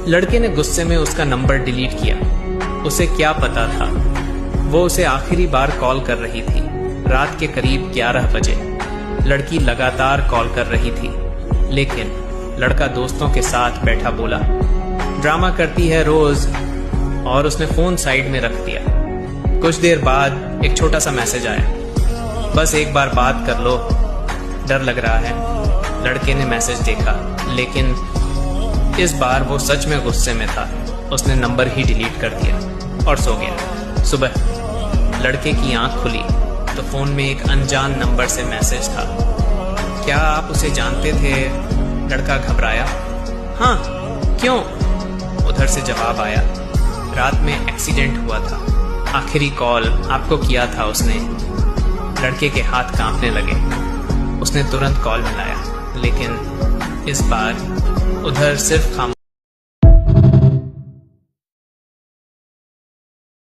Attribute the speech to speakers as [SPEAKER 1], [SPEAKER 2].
[SPEAKER 1] लड़के ने गुस्से में उसका नंबर डिलीट किया। उसे क्या पता था, वो उसे आखिरी बार कॉल कर रही थी रात के करीब 11 बजे। लड़की लगातार कॉल कर रही थी, लेकिन लड़का दोस्तों के साथ बैठा बोला, ड्रामा करती है रोज, और उसने फोन साइड में रख दिया। कुछ देर बाद एक छोटा सा मैसेज आया, बस एक बार बात कर लो, डर लग रहा है। लड़के ने मैसेज देखा, लेकिन इस बार वो सच में गुस्से में था। उसने नंबर ही डिलीट कर दिया और सो गया। सुबह लड़के की आंख खुली तो फोन में एक अनजान नंबर से मैसेज था, क्या आप उसे जानते थे? लड़का घबराया, हाँ, क्यों? उधर से जवाब आया, रात में एक्सीडेंट हुआ था, आखिरी कॉल आपको किया था उसने। लड़के के हाथ कांपने लगे। उसने तुरंत कॉल मिलाया, लेकिन इस बार उधर सिर्फ